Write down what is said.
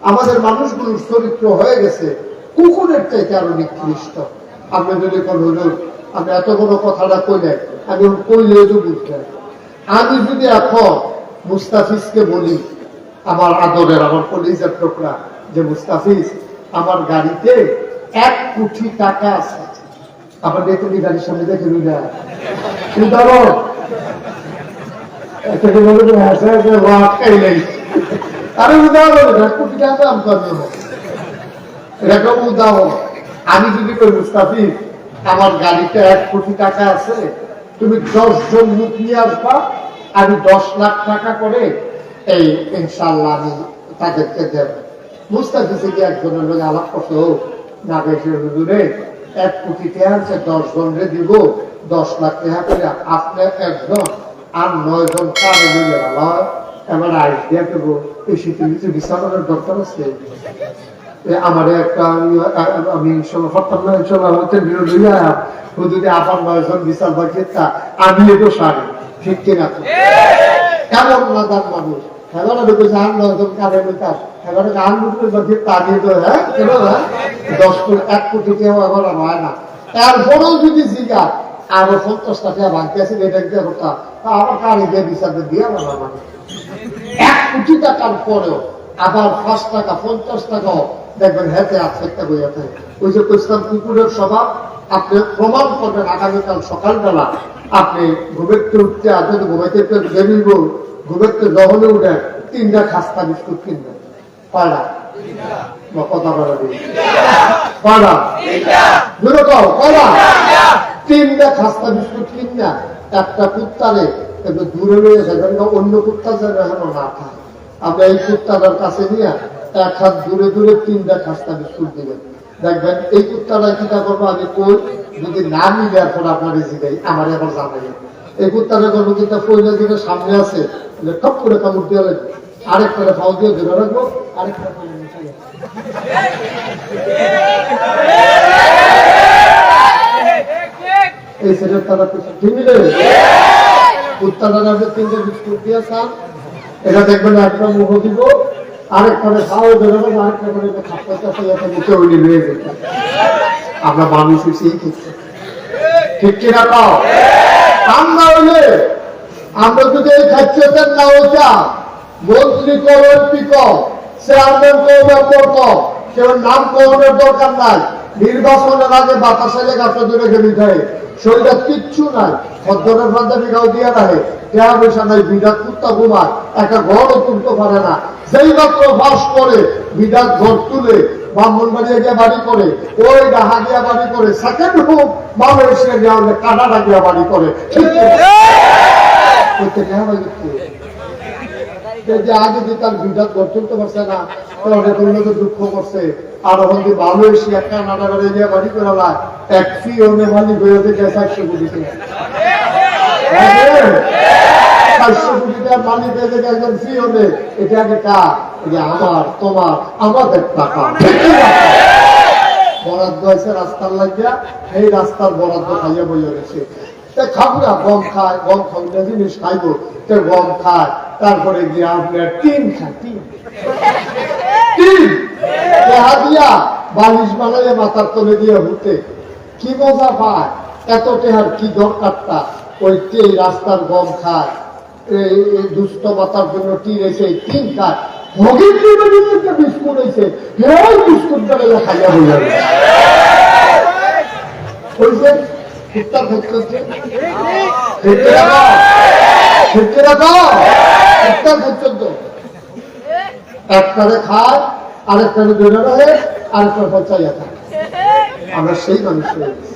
আমাদের মানুষগুলোর চরিত্র হয়ে গেছে কুকুরের চাইতে আরো নিকৃষ্ট। আপনি যদি কোন হুজুর আমি এত বড় কথাটা কইলেন, আমি কইলে তো বুঝলেন। আমি যদি এখন মুস্তাফিজকে বলি, আমার আদরের আমার কলিজার টুকরা, যে মুস্তাফিজ আমার গাড়িতে 1 কোটি টাকা আছে, আমার দেখুন গাড়ির সামনে দেখে নিলে আরে উদাহরণ 1 কোটি টাকা দাম করবে এরকম উদাহরণ। আমি যদি কই মুস্তাফিজ আমার গাড়িতে 1 কোটি টাকা আছে, তুমি 10 জন লোক নিয়ে আসবা, আমি 10 লাখ টাকা করে এই ইনশাল্লাহ আমি তাদেরকে দেব। মুস্তাফিজে কি একজনের লোক আলাপ করছে, হোক না বেশি হুজুরে 1 কোটি টাকা আছে, 10 জনরে দিব 10 লাখ টাকা করে, আপনি একজন আর 9 জন কারে মিলে ভালো এবার আইস দিয়ে দেবো। এই শীতের কিছু বিছানোর দরকার আছে। আমার একটা আমি যদি আবার 9 জন বিশাল বাকি আমি তো সারি ঠিক কিনা? কেমন নাদান মানুষ এবার 9 জন কারে মিটার এবার গান বাকি তাড়িয়ে তো হ্যাঁ 1 কোটি টাকা এবার হয় না। তারপরেও যদি জিগা আরো 50 টাকা ভাঙতে আছে এটা দিয়ে করতাম, আমার কারে দিয়ে বিচার দিয়ে আমার 1 কোটি টাকার পরেও আবার 5 টাকা 50 টাকাও দেখবেন হেঁটে আছে একটা বইয়াতে। ওই যে কইছিলাম কুকুরের স্বভাব, আপনি প্রমাণ করবেন আগামীকাল সকালবেলা আপনি ঘুমেতে উঠতে আসবেন, ঘুমাইতে বেরিব, ঘুমেতে দহলে উঠে 3টা খাস্তা বিস্কুট কিনবেন। কয়টা কথা বলা দিই? কয়টা? 3টা খাস্তা বিস্কুট কিনা একটা কুত্তারে দূরে রয়ে যাবেন, অন্য কুত্তা যেন এখনো না খায়। আপনি এই কুত্তাটার কাছে নিয়ে 1 হাত দূরে দূরে 3টা খাস্তা বিস্কুট দিবেন, দেখবেন এই কুত্তাটা কিটা করবো আমি কই যদি না মিলে এখন আপনার জিগাই আমার এখন জানাই এই কুত্তাটা করবো কিন্তু পয়লা দিনে সামনে আছে টপ করে কামড় দিয়ে লাগবে, আরেকটা ফাও দিয়ে ধরে রাখবো, আরেকটা এই সেটার তারা ঠিক মিলে কুত্তাটা 3টা বিস্কুট দিয়ে খান, এটা দেখবেন একটা মুখ দিব, আরেকখানে খাও বেরোবো, আরেকটা করে খাপটা মুখে উনি রয়ে যেত। আমরা মানুষ সেই ক্ষেত্রে ঠিক কিনা পাও? আমরা হইলে আমরা যদি এই খাদ্যতের না ওইটা মন্ত্রী করেন পিক চেয়ারম্যান করবেন পর কেউ নাম করানোর দরকার নাই। নির্বাচনের আগে বাতাসে গাছটা ধরে গেলি যায়, শরীরে কিচ্ছু নাই, খদ্দরের ফান্দাবি গাও দিয়া রাখে, কেয়া পয়সা নাই, বিরাট কুত্তা ঘুমায়, একটা ঘরও তুলতে পারে না। যেই মাত্র বাস করে বিরাট ঘর তুলে ব্রাহ্মণবাড়িয়া গিয়া বাড়ি করে, ওই ডাহা গিয়া বাড়ি করে, সেকেন্ড হোক মালয়েশিয়া গিয়া কানাডা গিয়া বাড়ি করে। আগে যে তার বিরাট ঘর তুলতে পারছে না, অনেক উন্নত দুঃখ করছে, আর ওখান থেকে মালয়েশিয়া কানাডা বাড়ি গিয়া বাড়ি করে লাগ এক ফিওনে মালিক হয়ে থেকে 400 কোটি টাকা 400 কোটি টাকার মালিক হয়ে থেকে একজন ফিওনে, এটা আগে কার? আমার তোমার আমাদের টাকা বরাদ্দ হয়েছে রাস্তার লাগিয়া, এই রাস্তার বরাদ্দ খাইয়া বইয়া গেছে। খাবো না, গম খায়, গম খাবো জিনিস খাইবো, গম খায়, তারপরে গিয়ে আপনার টিন খায়, টিন দিয়া বালিশ বানাইয়ে মাথার তলে দিয়ে হুতে কি মজা পায়। এত টেহার কি দরকারটা? ওই রাস্তার গম খায়, এই দুস্থ মাথার জন্য টিন এসে টিন খায়, বিস্কুট হয়েছে বিস্কুট বেড়ে খাইয়া হয়ে যাবে। একটারে খায়, আরেকটারে বেরো রহে, আরেকটা পচাইয়া খায়। আমরা সেই মানুষ হয়ে গেছি।